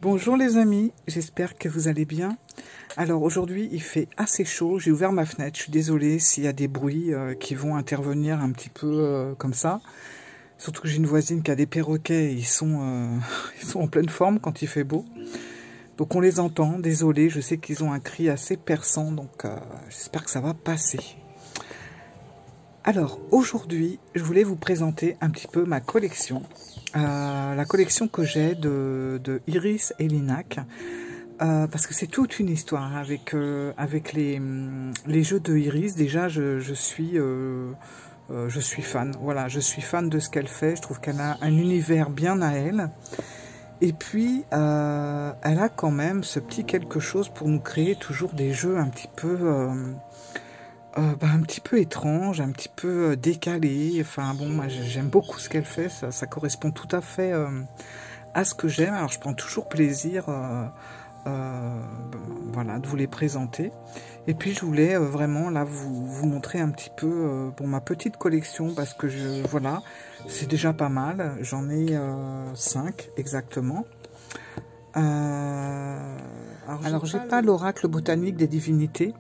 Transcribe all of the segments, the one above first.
Bonjour les amis, j'espère que vous allez bien. Alors aujourd'hui il fait assez chaud, j'ai ouvert ma fenêtre, je suis désolée s'il y a des bruits qui vont intervenir un petit peu comme ça. Surtout que j'ai une voisine qui a des perroquets, ils sont en pleine forme quand il fait beau. Donc on les entend, désolé, je sais qu'ils ont un cri assez perçant, donc j'espère que ça va passer. Alors aujourd'hui je voulais vous présenter un petit peu ma collection. La collection que j'ai de Iris et Linac, parce que c'est toute une histoire avec les jeux de Iris. Déjà, je suis fan. Voilà, je suis fan de ce qu'elle fait. Je trouve qu'elle a un univers bien à elle. Et puis, elle a quand même ce petit quelque chose pour nous créer toujours des jeux un petit peu étrange, un petit peu décalé. Enfin bon, moi j'aime beaucoup ce qu'elle fait, ça correspond tout à fait à ce que j'aime. Alors je prends toujours plaisir voilà, de vous les présenter. Et puis je voulais vraiment là vous montrer un petit peu ma petite collection, parce que voilà, c'est déjà pas mal. J'en ai 5 exactement. Alors j'ai pas l'oracle botanique des divinités.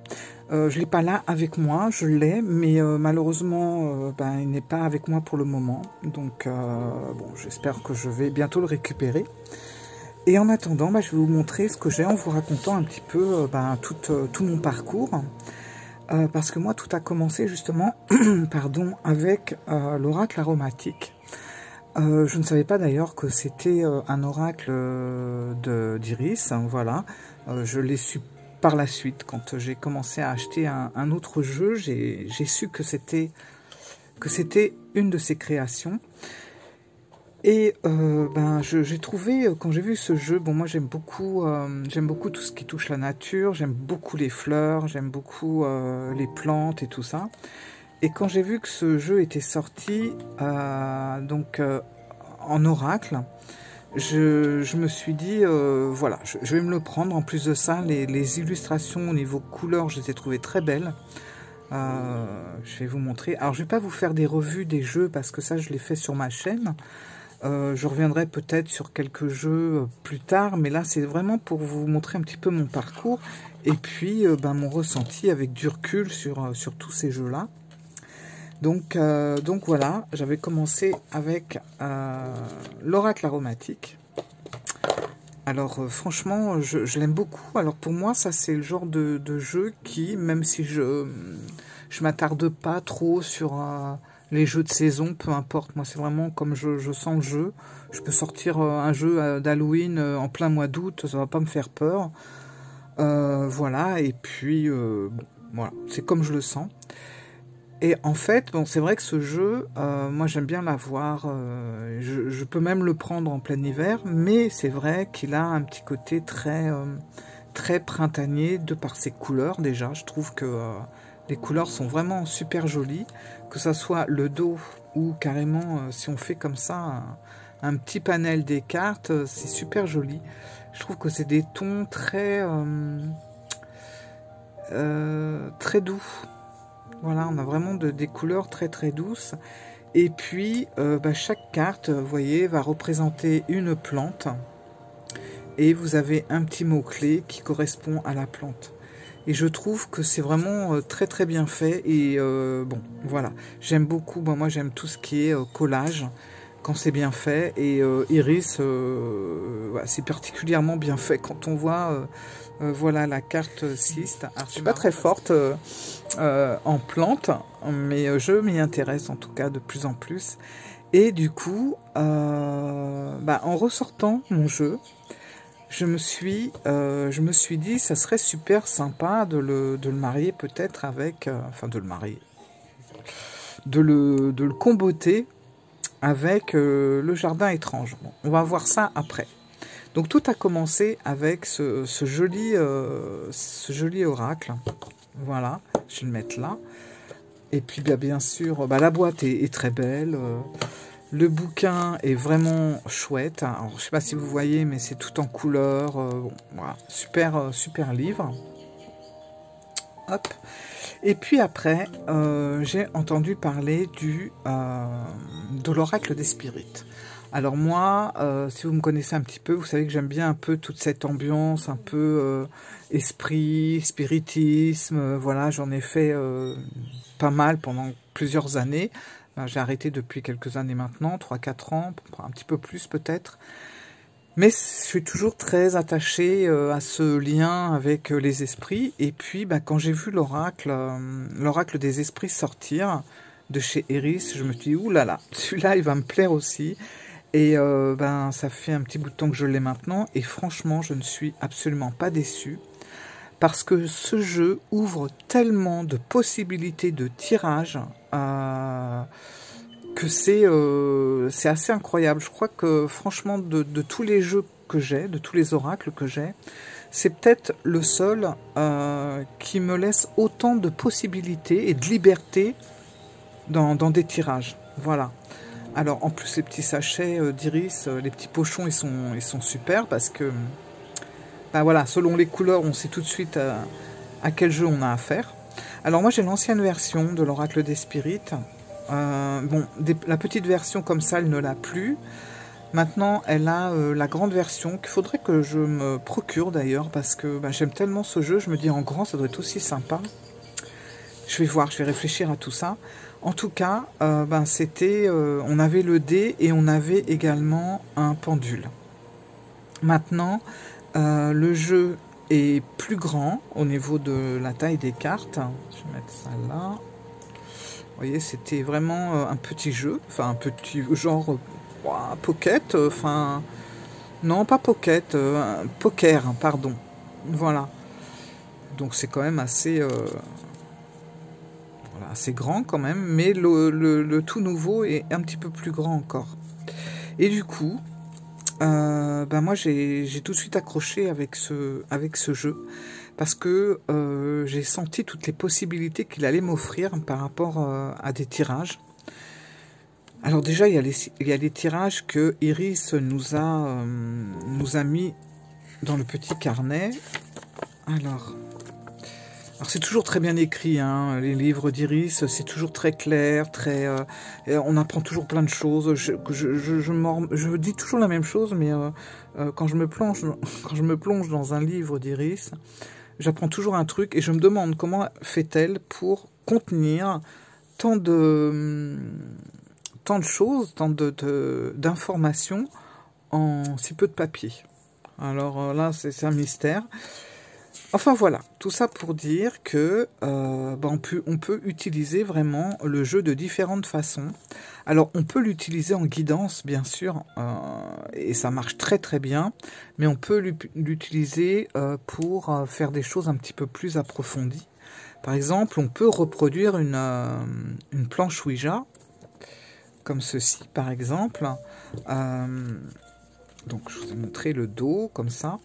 Je l'ai pas là avec moi, je l'ai, mais malheureusement, il n'est pas avec moi pour le moment. Donc, bon, j'espère que je vais bientôt le récupérer. Et en attendant, je vais vous montrer ce que j'ai en vous racontant un petit peu tout mon parcours. Parce que moi, tout a commencé justement pardon, avec l'oracle aromatique. Je ne savais pas d'ailleurs que c'était un oracle d'Iris, hein, voilà. Je l'ai su par la suite, quand j'ai commencé à acheter un autre jeu, j'ai su que c'était une de ses créations. Et j'ai trouvé, quand j'ai vu ce jeu, bon, moi j'aime beaucoup tout ce qui touche la nature, j'aime beaucoup les fleurs, j'aime beaucoup les plantes et tout ça. Et quand j'ai vu que ce jeu était sorti en oracle, je me suis dit, voilà, je vais me le prendre. En plus de ça, les illustrations au niveau couleur, je les ai trouvées très belles. Je vais vous montrer. Alors, je ne vais pas vous faire des revues des jeux, parce que ça, je l'ai fait sur ma chaîne. Je reviendrai peut-être sur quelques jeux plus tard, mais là, c'est vraiment pour vous montrer un petit peu mon parcours. Et puis, mon ressenti avec du recul sur tous ces jeux-là. Donc voilà, j'avais commencé avec l'oracle aromatique. Alors franchement, je l'aime beaucoup. Alors pour moi, ça c'est le genre de jeu qui, même si je m'attarde pas trop sur les jeux de saison, peu importe. Moi c'est vraiment comme je sens le jeu. Je peux sortir un jeu d'Halloween en plein mois d'août, ça va pas me faire peur. Voilà, et puis bon, voilà, c'est comme je le sens. Et en fait, bon, c'est vrai que ce jeu, moi j'aime bien l'avoir, je peux même le prendre en plein hiver, mais c'est vrai qu'il a un petit côté très printanier de par ses couleurs déjà. Je trouve que les couleurs sont vraiment super jolies, que ça soit le dos ou carrément si on fait comme ça un petit panel des cartes, c'est super joli. Je trouve que c'est des tons très doux. Voilà, on a vraiment des couleurs très douces. Et puis, chaque carte, vous voyez, va représenter une plante. Et vous avez un petit mot-clé qui correspond à la plante. Et je trouve que c'est vraiment très bien fait. Et bon, voilà, j'aime beaucoup. Bon, moi, j'aime tout ce qui est collage, quand c'est bien fait. Et Iris, voilà, c'est particulièrement bien fait quand on voit... voilà la carte cyste. Alors, je suis pas très forte en plantes, mais je m'y intéresse en tout cas de plus en plus. Et du coup, en ressortant mon jeu, je me suis dit, ça serait super sympa de le marier peut-être avec, de le comboter avec le jardin étrange. Bon, on va voir ça après. Donc tout a commencé avec ce joli oracle. Voilà, je vais le mettre là. Et puis bien sûr, la boîte est très belle. Le bouquin est vraiment chouette. Alors, je ne sais pas si vous voyez, mais c'est tout en couleur. Bon, voilà, super livre. Hop. Et puis après, j'ai entendu parler de l'oracle des spirites. Alors moi, si vous me connaissez un petit peu, vous savez que j'aime bien un peu toute cette ambiance, un peu esprit, spiritisme, voilà, j'en ai fait pas mal pendant plusieurs années. J'ai arrêté depuis quelques années maintenant, 3-4 ans, un petit peu plus peut-être. Mais je suis toujours très attachée à ce lien avec les esprits. Et puis, quand j'ai vu l'oracle des esprits sortir de chez Eris, je me suis dit, oulala, celui-là, il va me plaire aussi. Et ça fait un petit bout de temps que je l'ai maintenant. Et franchement, je ne suis absolument pas déçue. Parce que ce jeu ouvre tellement de possibilités de tirage que c'est assez incroyable. Je crois que franchement, de tous les jeux que j'ai, de tous les oracles que j'ai, c'est peut-être le seul qui me laisse autant de possibilités et de liberté dans des tirages. Voilà. Alors en plus les petits sachets d'Iris, les petits pochons, ils sont super parce que voilà, selon les couleurs, on sait tout de suite à quel jeu on a affaire. Alors moi j'ai l'ancienne version de l'Oracle des Spirites. La petite version comme ça, elle ne l'a plus. Maintenant, elle a la grande version qu'il faudrait que je me procure d'ailleurs parce que j'aime tellement ce jeu. Je me dis en grand, ça doit être aussi sympa. Je vais voir, je vais réfléchir à tout ça. En tout cas, on avait le dé et on avait également un pendule. Maintenant, le jeu est plus grand au niveau de la taille des cartes. Je vais mettre ça là. Vous voyez, c'était vraiment un petit jeu, enfin un petit genre pocket, non pas pocket, poker, pardon. Voilà. Donc c'est quand même assez, assez grand quand même, mais le tout nouveau est un petit peu plus grand encore. Et du coup, moi j'ai tout de suite accroché avec ce jeu parce que j'ai senti toutes les possibilités qu'il allait m'offrir par rapport à des tirages. Alors déjà il y a les tirages que Iris nous a mis dans le petit carnet. Alors c'est toujours très bien écrit, hein, les livres d'Iris, c'est toujours très clair, on apprend toujours plein de choses. Je dis toujours la même chose, mais quand je me plonge dans un livre d'Iris, j'apprends toujours un truc et je me demande comment fait-elle pour contenir tant de choses, tant d'informations en si peu de papier. Alors là, c'est un mystère. Enfin voilà, tout ça pour dire que on peut utiliser vraiment le jeu de différentes façons. Alors on peut l'utiliser en guidance bien sûr, et ça marche très très bien, mais on peut l'utiliser pour faire des choses un petit peu plus approfondies. Par exemple, on peut reproduire une planche Ouija, comme ceci par exemple. Donc je vous ai montré le dos comme ça.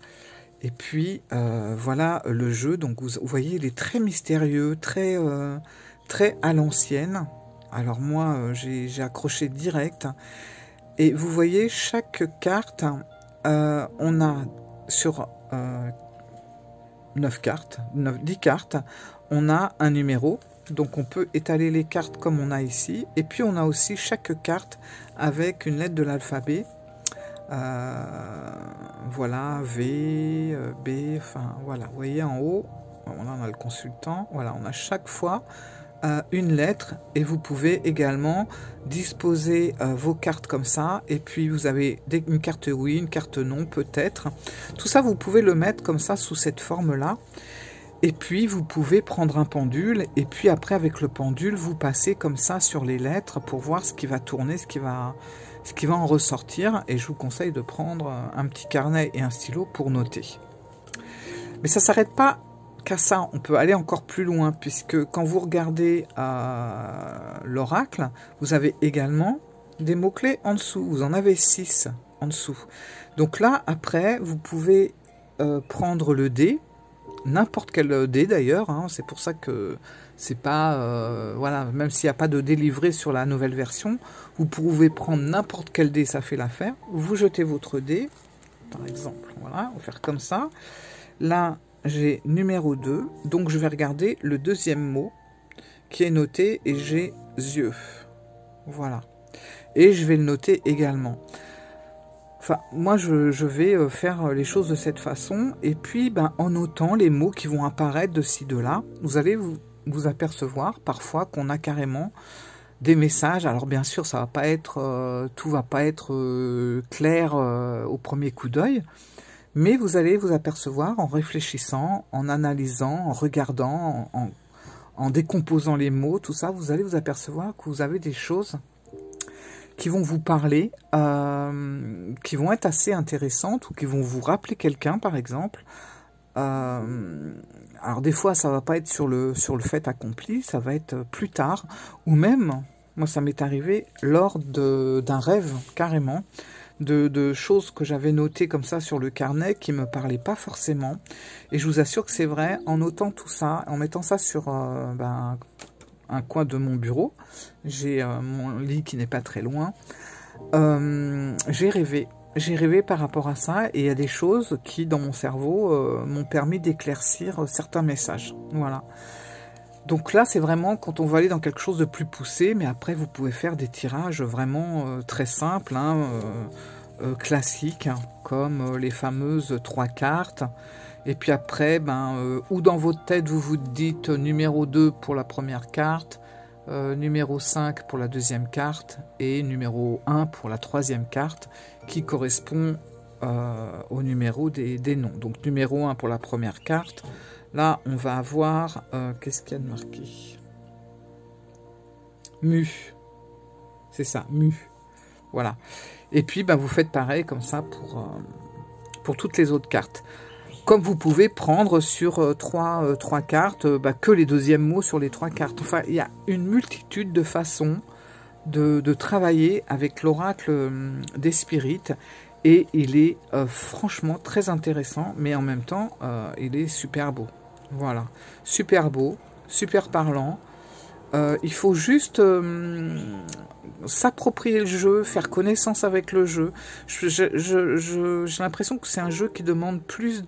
Et puis, voilà le jeu. Donc, vous voyez, il est très mystérieux, très à l'ancienne. Alors, moi, j'ai accroché direct. Et vous voyez, chaque carte, on a sur 10 cartes, on a un numéro. Donc, on peut étaler les cartes comme on a ici. Et puis, on a aussi chaque carte avec une lettre de l'alphabet. Voilà, V, B, enfin voilà, vous voyez en haut, on a le consultant, voilà, on a chaque fois une lettre et vous pouvez également disposer vos cartes comme ça et puis vous avez une carte oui, une carte non peut-être, tout ça vous pouvez le mettre comme ça sous cette forme là et puis vous pouvez prendre un pendule et puis après avec le pendule vous passez comme ça sur les lettres pour voir ce qui va tourner, ce qui va en ressortir, et je vous conseille de prendre un petit carnet et un stylo pour noter. Mais ça ne s'arrête pas qu'à ça, on peut aller encore plus loin, puisque quand vous regardez l'oracle, vous avez également des mots-clés en dessous, vous en avez 6 en dessous. Donc là, après, vous pouvez prendre le dé, n'importe quel dé d'ailleurs, hein, c'est pour ça que c'est pas, voilà, même s'il n'y a pas de dé livré sur la nouvelle version, vous pouvez prendre n'importe quel dé, ça fait l'affaire. Vous jetez votre dé, par exemple, voilà, on va faire comme ça. Là, j'ai numéro 2, donc je vais regarder le deuxième mot qui est noté et j'ai yeux. Voilà. Et je vais le noter également. Enfin, moi, je vais faire les choses de cette façon. Et puis, ben, en notant les mots qui vont apparaître de ci, de là, vous allez vous apercevoir parfois qu'on a carrément des messages. Alors, bien sûr, ça va pas être, tout va pas être clair au premier coup d'œil. Mais vous allez vous apercevoir en réfléchissant, en analysant, en regardant, en décomposant les mots, tout ça, vous allez vous apercevoir que vous avez des choses qui vont vous parler, qui vont être assez intéressantes ou qui vont vous rappeler quelqu'un, par exemple. Alors des fois, ça va pas être sur le fait accompli, ça va être plus tard, ou même, moi ça m'est arrivé lors d'un rêve, carrément, de choses que j'avais notées comme ça sur le carnet qui me parlaient pas forcément. Et je vous assure que c'est vrai, en notant tout ça, en mettant ça sur un coin de mon bureau, j'ai mon lit qui n'est pas très loin, j'ai rêvé. J'ai rêvé par rapport à ça, et il y a des choses qui, dans mon cerveau, m'ont permis d'éclaircir certains messages. Voilà. Donc là, c'est vraiment quand on va aller dans quelque chose de plus poussé, mais après, vous pouvez faire des tirages vraiment très simples, hein, classiques, hein, comme les fameuses 3 cartes. Et puis après, ou dans votre tête, vous vous dites numéro 2 pour la première carte, numéro 5 pour la deuxième carte, et numéro 1 pour la troisième carte, qui correspond au numéro des noms. Donc numéro 1 pour la première carte. Là, on va avoir... qu'est-ce qu'il y a de marqué? Mu. C'est ça, mu. Voilà. Et puis, vous faites pareil comme ça pour toutes les autres cartes. Comme vous pouvez prendre sur trois cartes, que les deuxièmes mots sur les 3 cartes. Enfin, il y a une multitude de façons de travailler avec l'oracle des spirites. Et il est franchement très intéressant, mais en même temps, il est super beau. Voilà, super beau, super parlant. Il faut juste s'approprier le jeu, faire connaissance avec le jeu. J'ai l'impression que c'est un jeu qui demande plus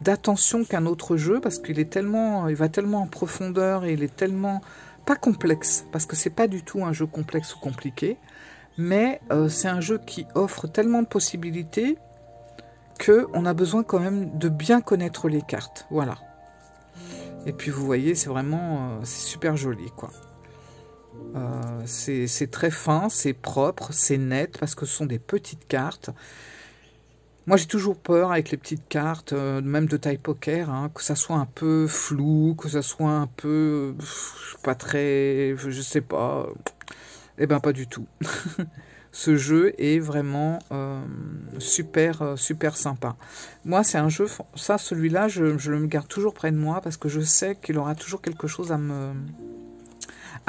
d'attention qu'un autre jeu, parce qu'il est tellement, il va tellement en profondeur, et il est tellement pas complexe, parce que c'est pas du tout un jeu complexe ou compliqué, mais c'est un jeu qui offre tellement de possibilités qu'on a besoin quand même de bien connaître les cartes. Voilà. Et puis vous voyez, c'est vraiment c'est super joli, quoi. C'est très fin, c'est propre, c'est net, parce que ce sont des petites cartes. Moi, j'ai toujours peur avec les petites cartes, même de taille poker, hein, que ça soit un peu flou, que ça soit un peu pas très, je sais pas. Eh ben, pas du tout. Ce jeu est vraiment super sympa. Moi, c'est un jeu, ça, celui-là, je le garde toujours près de moi, parce que je sais qu'il aura toujours quelque chose à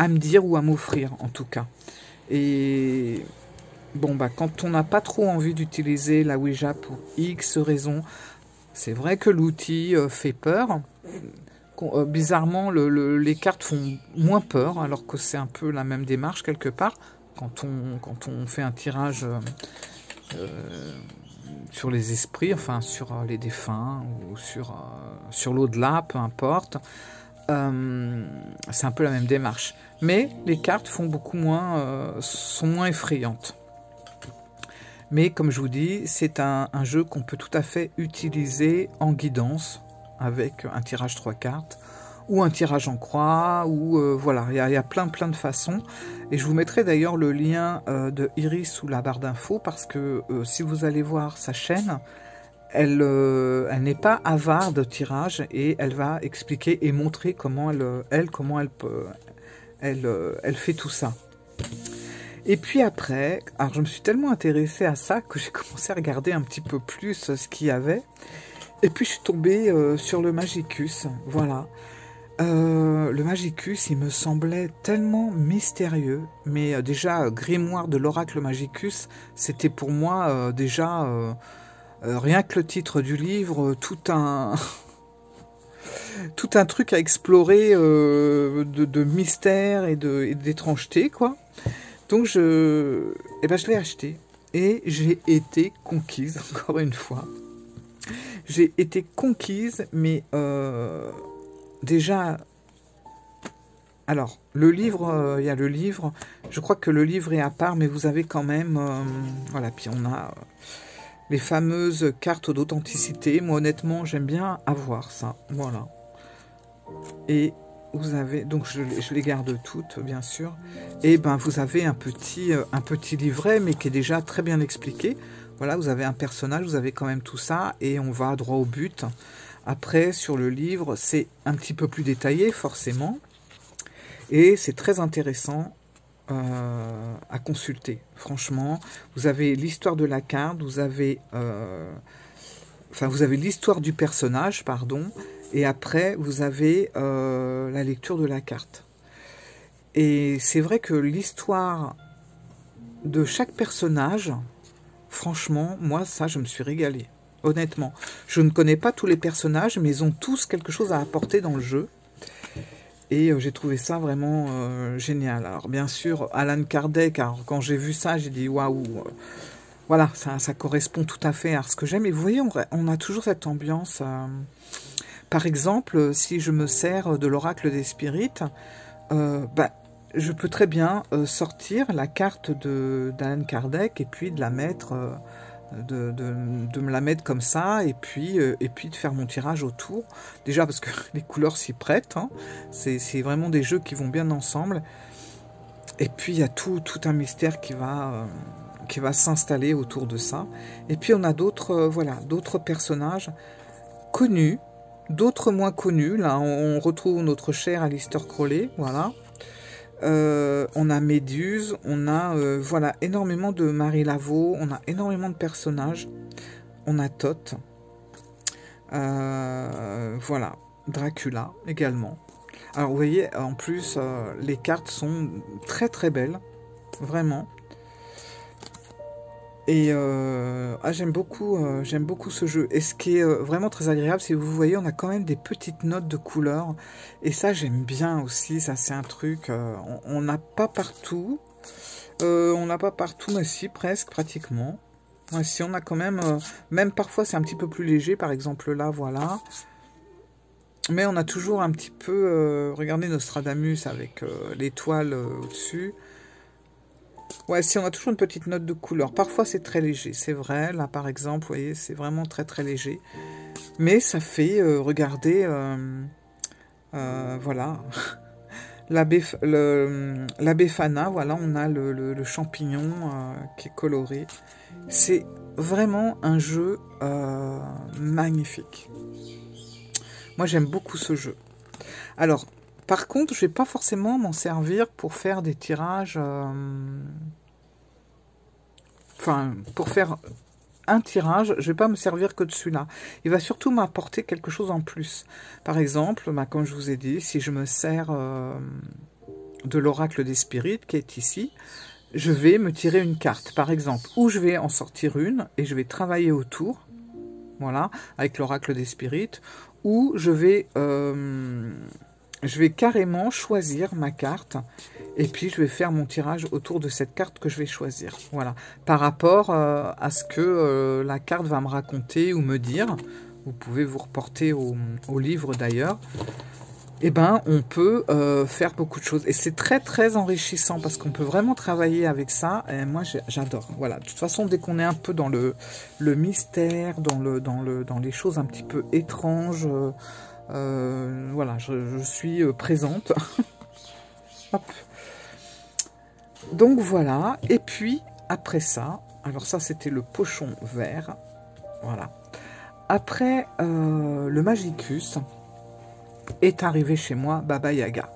me dire ou à m'offrir, en tout cas. Et bon, quand on n'a pas trop envie d'utiliser la Ouija pour X raisons, c'est vrai que l'outil fait peur. Bizarrement, les cartes font moins peur, alors que c'est un peu la même démarche quelque part. Quand on fait un tirage sur les esprits, enfin sur les défunts ou sur l'au-delà, peu importe, c'est un peu la même démarche. Mais les cartes font sont moins effrayantes. Mais comme je vous dis, c'est un jeu qu'on peut tout à fait utiliser en guidance avec un tirage 3 cartes, ou un tirage en croix, ou voilà, il y a plein de façons. Et je vous mettrai d'ailleurs le lien de Iris sous la barre d'infos, parce que si vous allez voir sa chaîne, elle n'est pas avare de tirage, et elle va expliquer et montrer comment elle fait tout ça. Et puis après, alors je me suis tellement intéressée à ça que j'ai commencé à regarder un petit peu plus ce qu'il y avait. Et puis je suis tombée sur le Magicus, voilà. Le Magicus, il me semblait tellement mystérieux, mais déjà, Grimoire de l'Oracle Magicus, c'était pour moi déjà, rien que le titre du livre, tout un truc à explorer de mystère et d'étrangeté, quoi. Donc je l'ai acheté, et j'ai été conquise, encore une fois. J'ai été conquise, mais déjà, Alors, le livre, il y a le livre. Je crois que le livre est à part, mais vous avez quand même... voilà, puis on a les fameuses cartes d'authenticité. Moi, honnêtement, j'aime bien avoir ça. Voilà. Et vous avez... Donc, je les garde toutes, bien sûr. Et ben, vous avez un petit livret, mais qui est déjà très bien expliqué. Voilà, vous avez un personnage, vous avez quand même tout ça. Et on va droit au but. Après, sur le livre, c'est un petit peu plus détaillé, forcément. Et c'est très intéressant à consulter. Franchement, vous avez l'histoire de la carte, vous avez l'histoire du personnage, pardon, et après vous avez la lecture de la carte. Et c'est vrai que l'histoire de chaque personnage, franchement, moi ça, je me suis régalée. Honnêtement, je ne connais pas tous les personnages, mais ils ont tous quelque chose à apporter dans le jeu. Et j'ai trouvé ça vraiment génial. Alors bien sûr, Alan Kardec, alors, quand j'ai vu ça, j'ai dit waouh, voilà, ça correspond tout à fait à ce que j'aime. Et vous voyez, on a toujours cette ambiance. Par exemple, si je me sers de l'oracle des spirites, je peux très bien sortir la carte d'Alan Kardec et puis de la mettre... de me la mettre comme ça et puis de faire mon tirage autour. Déjà parce que les couleurs s'y prêtent. Hein. C'est vraiment des jeux qui vont bien ensemble. Et puis il y a tout un mystère qui va s'installer autour de ça. Et puis on a d'autres personnages connus, d'autres moins connus. Là on retrouve notre cher Aleister Crowley. Voilà. On a Méduse, on a voilà, énormément de Marie Laveau, on a énormément de personnages, on a Thoth, voilà, Dracula également. Alors vous voyez, en plus, les cartes sont très très belles, vraiment. Et j'aime beaucoup ce jeu. Et ce qui est vraiment très agréable, c'est que vous voyez, on a quand même des petites notes de couleurs. Et ça, j'aime bien aussi. Ça, c'est un truc... on n'a pas partout. On n'a pas partout, mais si, presque, pratiquement. Ouais, si, on a quand même... même parfois, c'est un petit peu plus léger. Par exemple, là, voilà. Mais on a toujours un petit peu... regardez Nostradamus avec l'étoile au-dessus. Ouais, si on a toujours une petite note de couleur. Parfois, c'est très léger, c'est vrai. Là, par exemple, vous voyez, c'est vraiment très, très léger. Mais ça fait, regardez, voilà, la Befana, voilà, on a le champignon qui est coloré. C'est vraiment un jeu magnifique. Moi, j'aime beaucoup ce jeu. Alors, par contre, je ne vais pas forcément m'en servir pour faire des tirages... Enfin, pour faire un tirage, je ne vais pas me servir que de celui-là. Il va surtout m'apporter quelque chose en plus. Par exemple, comme je vous ai dit, si je me sers de l'oracle des spirites qui est ici, je vais me tirer une carte, par exemple. Ou je vais en sortir une et je vais travailler autour, voilà, avec l'oracle des spirites. Ou je vais carrément choisir ma carte et puis je vais faire mon tirage autour de cette carte que je vais choisir. Voilà, par rapport à ce que la carte va me raconter ou me dire. Vous pouvez vous reporter au livre d'ailleurs. Eh ben, on peut faire beaucoup de choses. Et c'est très très enrichissant parce qu'on peut vraiment travailler avec ça. Et moi, j'adore. Voilà. De toute façon, dès qu'on est un peu dans le mystère, dans les choses un petit peu étranges, voilà, je suis présente. Hop. Donc voilà. Et puis, après ça, alors ça, c'était le pochon vert. Voilà. Après, le Magicus est arrivé chez moi Baba Yaga.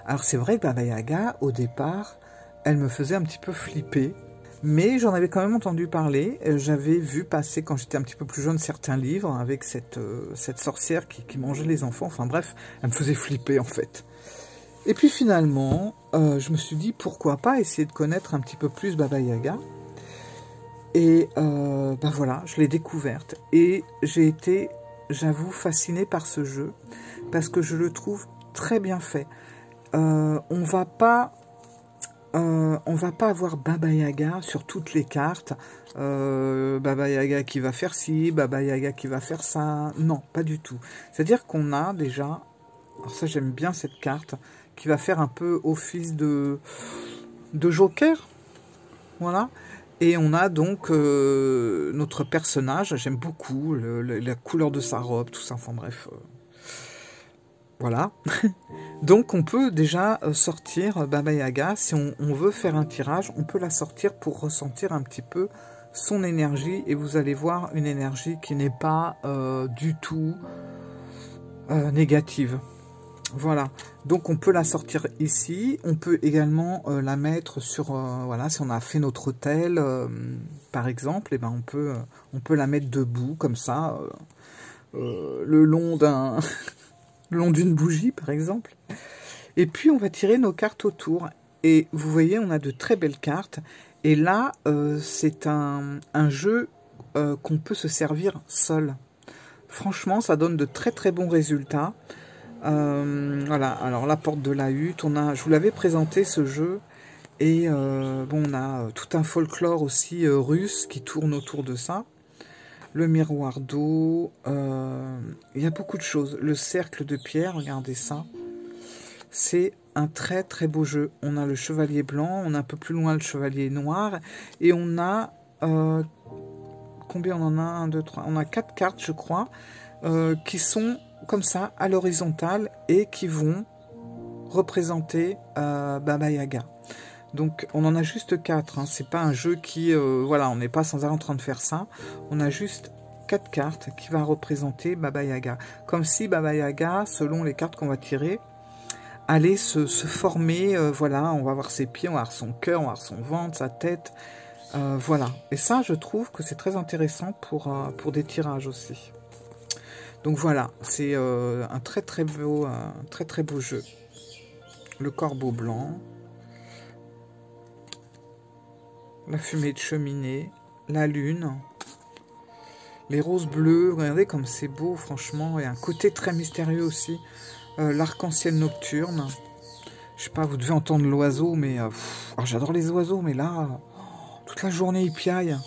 Alors c'est vrai que Baba Yaga, au départ, elle me faisait un petit peu flipper, mais j'en avais quand même entendu parler. J'avais vu passer, quand j'étais un petit peu plus jeune, certains livres avec cette sorcière qui mangeait les enfants. Enfin bref, elle me faisait flipper en fait. Et puis finalement, je me suis dit, pourquoi pas essayer de connaître un petit peu plus Baba Yaga. Et ben voilà, je l'ai découverte. Et j'ai été, j'avoue, fascinée par ce jeu, parce que je le trouve très bien fait. On va pas avoir Baba Yaga sur toutes les cartes. Baba Yaga qui va faire ci, Baba Yaga qui va faire ça. Non, pas du tout. C'est-à-dire qu'on a déjà, alors ça j'aime bien cette carte, qui va faire un peu office de joker. Voilà. Et on a donc notre personnage, j'aime beaucoup la couleur de sa robe, tout ça, enfin bref. Voilà. Donc on peut déjà sortir Baba Yaga, si on veut faire un tirage, on peut la sortir pour ressentir un petit peu son énergie, et vous allez voir une énergie qui n'est pas du tout négative. Voilà, donc on peut la sortir ici, on peut également la mettre sur, voilà, si on a fait notre hôtel, par exemple, et ben on peut la mettre debout, comme ça, le long d'un... le long d'une bougie, par exemple. Et puis, on va tirer nos cartes autour. Et vous voyez, on a de très belles cartes. Et là, c'est un jeu qu'on peut se servir seul. Franchement, ça donne de très très bons résultats. Voilà, alors la porte de la hutte, je vous l'avais présenté ce jeu. Et bon, on a tout un folklore aussi russe qui tourne autour de ça. Le miroir d'eau, il y a beaucoup de choses. Le cercle de pierre, regardez ça. C'est un très très beau jeu. On a le chevalier blanc, on a un peu plus loin le chevalier noir. Et on a... combien on en a? 1, 2, 3. On a 4 cartes, je crois, qui sont comme ça, à l'horizontale, et qui vont représenter Baba Yaga. Donc on en a juste 4, hein. C'est pas un jeu qui... voilà, on n'est pas sans arrêt en train de faire ça. On a juste 4 cartes qui va représenter Baba Yaga. Comme si Baba Yaga, selon les cartes qu'on va tirer, allait se former, voilà, on va voir ses pieds, on va voir son cœur, on va voir son ventre, sa tête, voilà. Et ça, je trouve que c'est très intéressant pour des tirages aussi. Donc voilà, c'est un très très beau jeu. Le corbeau blanc. La fumée de cheminée, la lune, les roses bleues, regardez comme c'est beau, franchement, et un côté très mystérieux aussi, l'arc-en-ciel nocturne, je sais pas, vous devez entendre l'oiseau, mais j'adore les oiseaux, mais là, toute la journée ils piaillent,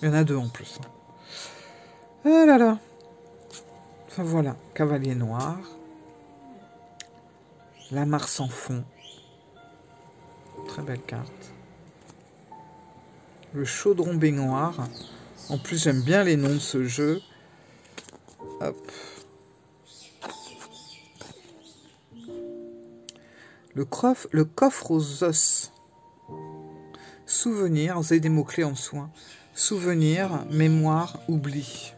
il y en a 2 en plus. Ah là là, enfin voilà, cavalier noir, la mare sans fond, très belle carte. Le chaudron baignoire. En plus, j'aime bien les noms de ce jeu. Hop. Le coffre aux os. Souvenir, vous avez des mots-clés en dessous. Hein. Souvenir, mémoire, oubli.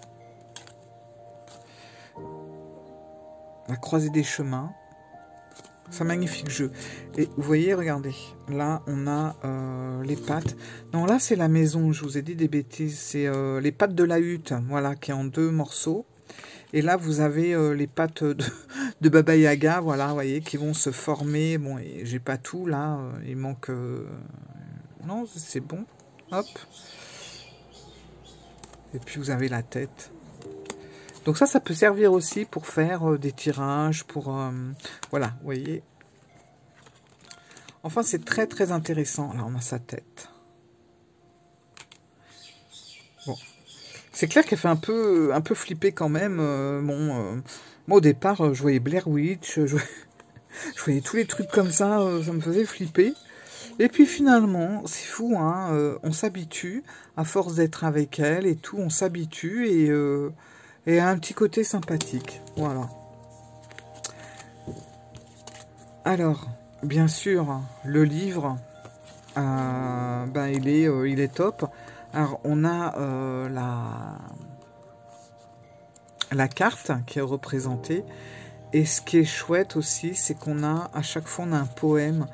La croisée des chemins. C'est un magnifique jeu. Et vous voyez, regardez, là on a les pattes. Non, là c'est la maison, je vous ai dit des bêtises. C'est les pattes de la hutte, voilà, qui est en 2 morceaux. Et là vous avez les pattes de Baba Yaga, voilà, vous voyez, qui vont se former. Bon, j'ai pas tout là, il manque... non, c'est bon. Hop. Et puis vous avez la tête. Donc ça peut servir aussi pour faire des tirages, pour... voilà, vous voyez. Enfin, c'est très très intéressant. Là, on a sa tête. Bon. C'est clair qu'elle fait un peu flipper quand même. Bon, moi au départ, je voyais Blair Witch, je voyais tous les trucs comme ça me faisait flipper. Et puis finalement, c'est fou, hein, on s'habitue, à force d'être avec elle et tout, on s'habitue et a un petit côté sympathique, voilà. Alors, bien sûr, le livre, ben il est top. Alors, on a la carte qui est représentée. Et ce qui est chouette aussi, c'est qu'on a, à chaque fois, on a un poème.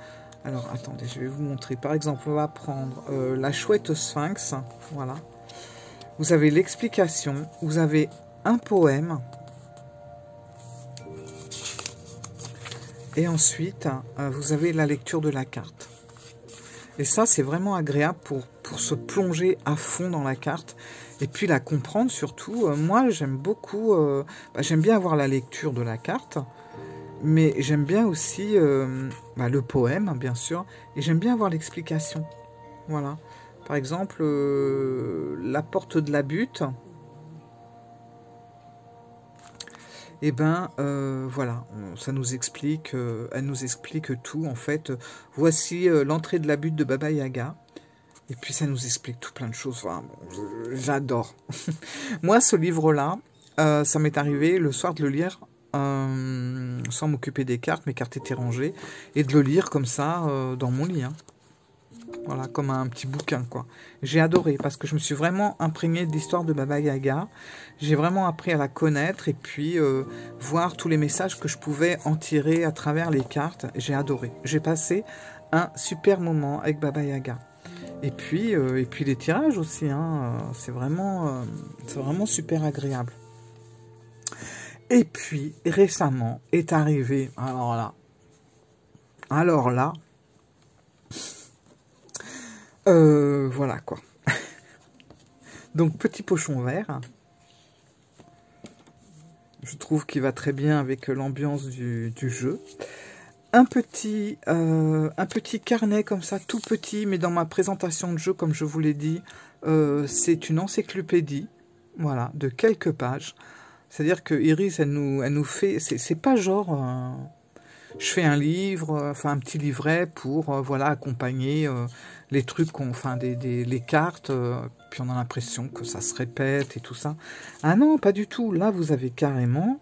Alors, attendez, je vais vous montrer. Par exemple, on va prendre la chouette sphinx, voilà. Vous avez l'explication, vous avez un poème. Et ensuite, vous avez la lecture de la carte. Et ça, c'est vraiment agréable pour se plonger à fond dans la carte. Et puis la comprendre surtout. Moi, j'aime beaucoup... j'aime bien avoir la lecture de la carte. Mais j'aime bien aussi le poème, bien sûr. Et j'aime bien avoir l'explication. Voilà. Par exemple, la porte de la butte. et ben voilà, ça nous explique, elle nous explique tout en fait. Voici l'entrée de la butte de Baba Yaga. Et puis ça nous explique tout plein de choses. Enfin, bon, j'adore. Moi, ce livre-là, ça m'est arrivé le soir de le lire sans m'occuper des cartes. Mes cartes étaient rangées. Et de le lire comme ça dans mon lit. Hein. Voilà, comme un petit bouquin, quoi. J'ai adoré parce que je me suis vraiment imprégnée de l'histoire de Baba Yaga. J'ai vraiment appris à la connaître et puis voir tous les messages que je pouvais en tirer à travers les cartes. J'ai adoré. J'ai passé un super moment avec Baba Yaga. Et puis les tirages aussi, hein, c'est vraiment super agréable. Et puis, récemment, est arrivé, alors là, voilà quoi. Donc, petit pochon vert, je trouve qu'il va très bien avec l'ambiance du jeu. Un petit carnet comme ça, tout petit, mais dans ma présentation de jeu, comme je vous l'ai dit, c'est une encyclopédie, voilà, de quelques pages. C'est-à-dire que Iris, elle nous fait, c'est pas genre, je fais un livre, enfin un petit livret pour, voilà, accompagner les trucs, enfin les cartes, puis on a l'impression que ça se répète et tout ça. Ah non, pas du tout. Là, vous avez carrément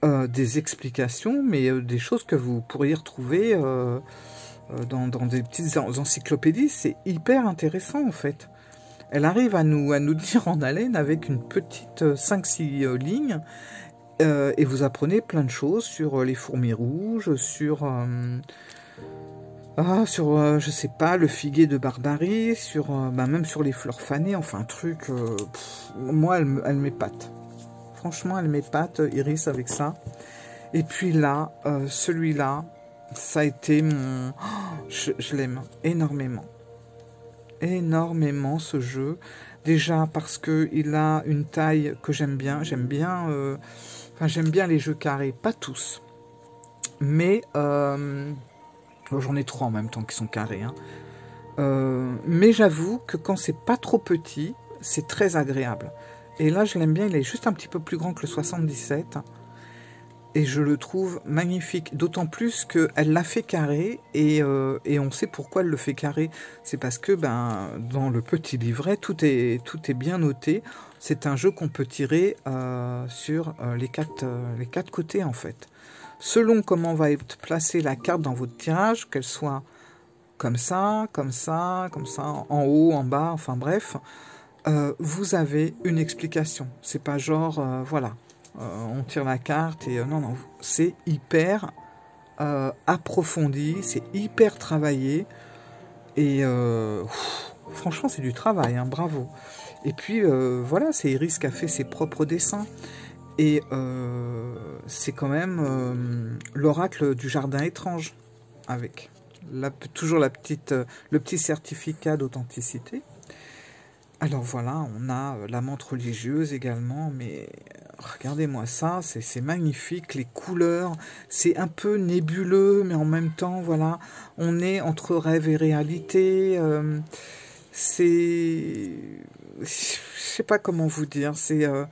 des explications, mais des choses que vous pourriez retrouver dans des petites encyclopédies. C'est hyper intéressant en fait. Elle arrive à nous dire en haleine avec une petite 5-6 lignes et vous apprenez plein de choses sur les fourmis rouges, sur je sais pas, le figuier de Barbarie, sur même sur les fleurs fanées, enfin un truc, moi elle m'épate. Franchement, elle m'épate, Iris, avec ça. Et puis là, celui-là, ça a été mon... Oh, je l'aime énormément. Énormément, ce jeu. Déjà parce qu'il a une taille que j'aime bien. J'aime bien les jeux carrés. Pas tous. Mais... j'en ai 3 en même temps qui sont carrés. Hein. Mais j'avoue que quand c'est pas trop petit, c'est très agréable. Et là, je l'aime bien, il est juste un petit peu plus grand que le 77. Et je le trouve magnifique. D'autant plus qu'elle l'a fait carré. Et on sait pourquoi elle le fait carré. C'est parce que dans le petit livret, tout est bien noté. C'est un jeu qu'on peut tirer sur les quatre côtés, en fait. Selon comment va être placée la carte dans votre tirage, qu'elle soit comme ça, en haut, en bas, enfin bref... vous avez une explication. C'est pas genre, voilà, on tire la carte et non, c'est hyper approfondi, c'est hyper travaillé et franchement, c'est du travail, hein, bravo. Et puis, voilà, c'est Iris qui a fait ses propres dessins et c'est quand même l'oracle du jardin étrange avec toujours le petit certificat d'authenticité. Alors voilà, on a la menthe religieuse également, mais regardez-moi ça, c'est magnifique, les couleurs, c'est un peu nébuleux, mais en même temps, voilà, on est entre rêve et réalité, je sais pas comment vous dire, il y a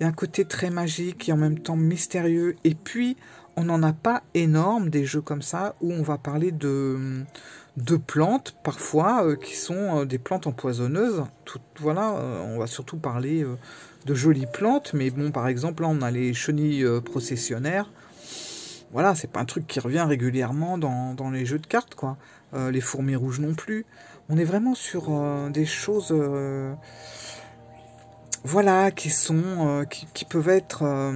un côté très magique et en même temps mystérieux, et puis on n'en a pas énorme des jeux comme ça, où on va parler de plantes, parfois, qui sont des plantes empoisonneuses. Voilà, on va surtout parler de jolies plantes, mais bon, par exemple, là, on a les chenilles processionnaires. Voilà, c'est pas un truc qui revient régulièrement dans les jeux de cartes, quoi. Les fourmis rouges non plus. On est vraiment sur des choses... voilà, qui peuvent être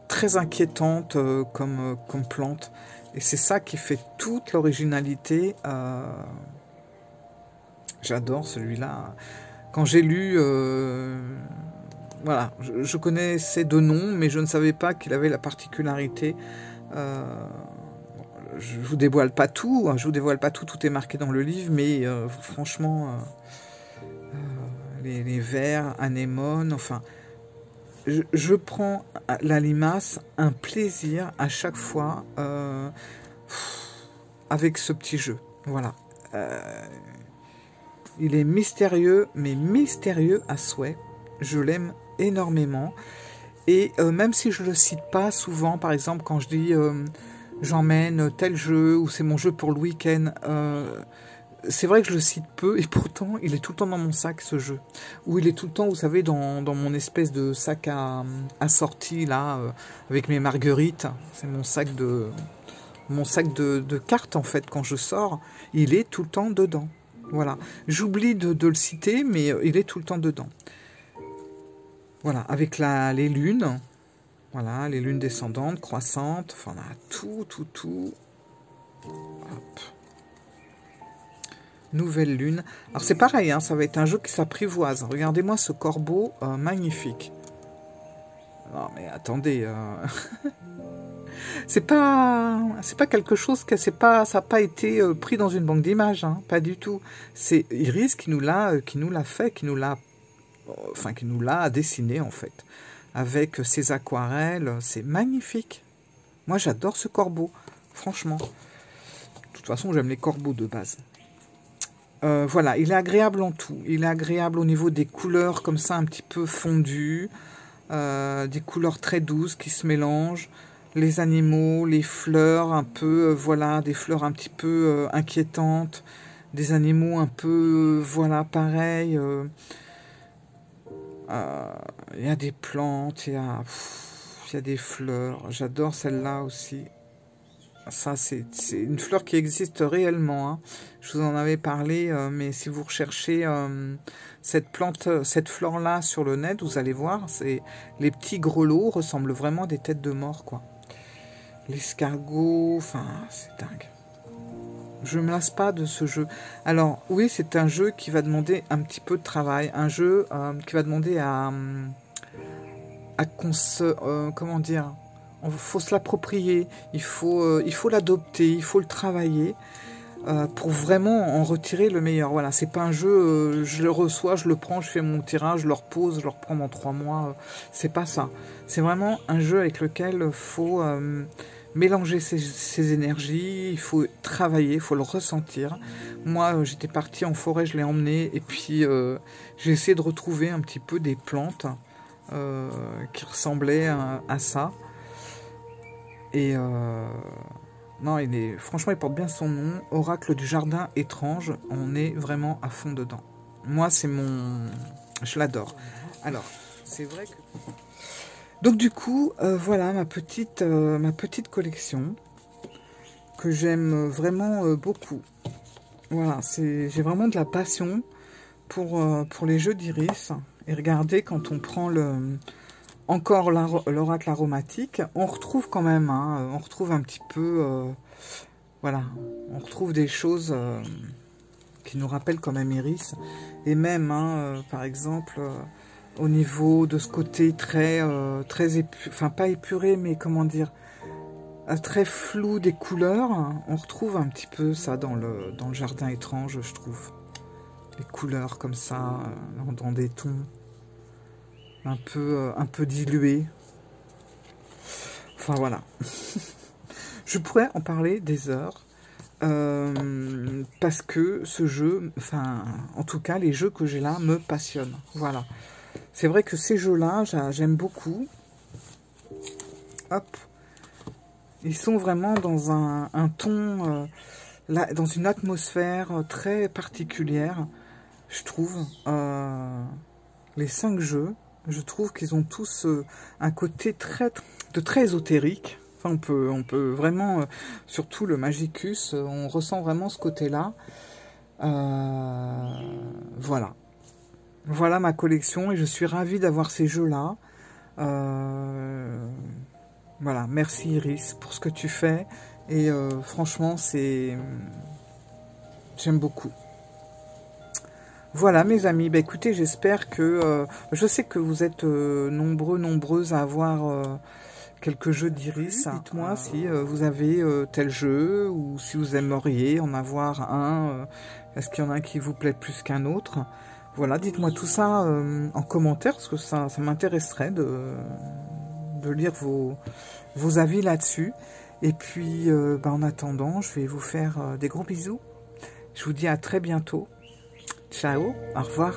très inquiétantes comme plantes. Et c'est ça qui fait toute l'originalité. J'adore celui-là. Quand j'ai lu... voilà, je connaissais de nom, mais je ne savais pas qu'il avait la particularité... je vous dévoile pas tout, hein, tout est marqué dans le livre, mais franchement... les vers, anémones, enfin... Je prends la limace un plaisir à chaque fois avec ce petit jeu. Voilà. Il est mystérieux, mais mystérieux à souhait. Je l'aime énormément. Et même si je le cite pas souvent, par exemple quand je dis j'emmène tel jeu ou c'est mon jeu pour le week-end, c'est vrai que je le cite peu et pourtant il est tout le temps dans mon sac ce jeu. Ou il est tout le temps, vous savez, dans mon espèce de sac à sortie là, avec mes marguerites. C'est mon sac de cartes en fait quand je sors. Il est tout le temps dedans. Voilà. J'oublie de le citer, mais il est tout le temps dedans. Voilà, avec les lunes. Voilà, les lunes descendantes, croissantes. Enfin, on a tout. Hop. Nouvelle lune. Alors c'est pareil, hein, ça va être un jeu qui s'apprivoise. Regardez-moi ce corbeau magnifique. Non mais attendez, c'est pas quelque chose que ça n'a pas été pris dans une banque d'images, hein, pas du tout. C'est Iris qui nous l'a fait, qui nous l'a dessiné en fait, avec ses aquarelles. C'est magnifique. Moi j'adore ce corbeau, franchement. De toute façon j'aime les corbeaux de base. Voilà, il est agréable en tout. Il est agréable au niveau des couleurs comme ça, un petit peu fondues. Des couleurs très douces qui se mélangent. Les animaux, les fleurs un peu, voilà, des fleurs un petit peu inquiétantes. Des animaux un peu, voilà, pareil. Il y a des plantes, il y a des fleurs. J'adore celle-là aussi. Ça, c'est une fleur qui existe réellement, hein. Je vous en avais parlé, mais si vous recherchez cette fleur-là sur le net, vous allez voir, les petits grelots ressemblent vraiment à des têtes de mort, quoi. L'escargot, enfin, c'est dingue. Je me lasse pas de ce jeu. Alors, oui, c'est un jeu qui va demander un petit peu de travail. Un jeu qui va demander comment dire... Il faut se l'approprier, il faut l'adopter, il faut le travailler pour vraiment en retirer le meilleur. Voilà, c'est pas un jeu, je le reçois, je le prends, je fais mon tirage, je le repose, je le reprends dans 3 mois. C'est pas ça. C'est vraiment un jeu avec lequel il faut mélanger ses énergies, il faut travailler, il faut le ressentir. Moi, j'étais partie en forêt, je l'ai emmené et puis j'ai essayé de retrouver un petit peu des plantes qui ressemblaient à ça. Et non, franchement, il porte bien son nom. Oracle du jardin étrange. On est vraiment à fond dedans. Moi, je l'adore. Alors, c'est vrai que... Donc, du coup, voilà ma petite collection que j'aime vraiment beaucoup. Voilà, j'ai vraiment de la passion pour les jeux d'Iris. Et regardez, quand on prend encore l'oracle aromatique, on retrouve quand même, hein, on retrouve un petit peu, voilà, on retrouve des choses qui nous rappellent quand même Iris, et même, hein, par exemple, au niveau de ce côté très enfin pas épuré, mais comment dire, très flou des couleurs, on retrouve un petit peu ça dans le jardin étrange, je trouve, les couleurs comme ça, dans des tons un peu dilué. Enfin voilà. Je pourrais en parler des heures. Parce que ce jeu, enfin en tout cas les jeux que j'ai là me passionnent. Voilà. C'est vrai que ces jeux-là, j'aime beaucoup. Hop. Ils sont vraiment dans un ton, dans une atmosphère très particulière, je trouve. Les 5 jeux, je trouve qu'ils ont tous un côté très ésotérique. Enfin, on peut vraiment, surtout le Magicus, on ressent vraiment ce côté-là. Voilà. Voilà ma collection et je suis ravie d'avoir ces jeux-là. Voilà, merci Iris pour ce que tu fais. Et franchement, j'aime beaucoup. Voilà mes amis, bah, écoutez, j'espère que... je sais que vous êtes nombreuses à avoir quelques jeux d'Iris. Dites-moi si vous avez tel jeu ou si vous aimeriez en avoir un. Est-ce qu'il y en a un qui vous plaît plus qu'un autre? Voilà, dites-moi tout ça en commentaire parce que ça m'intéresserait de lire vos avis là-dessus. Et puis, bah, en attendant, je vais vous faire des gros bisous. Je vous dis à très bientôt. Ciao, au revoir.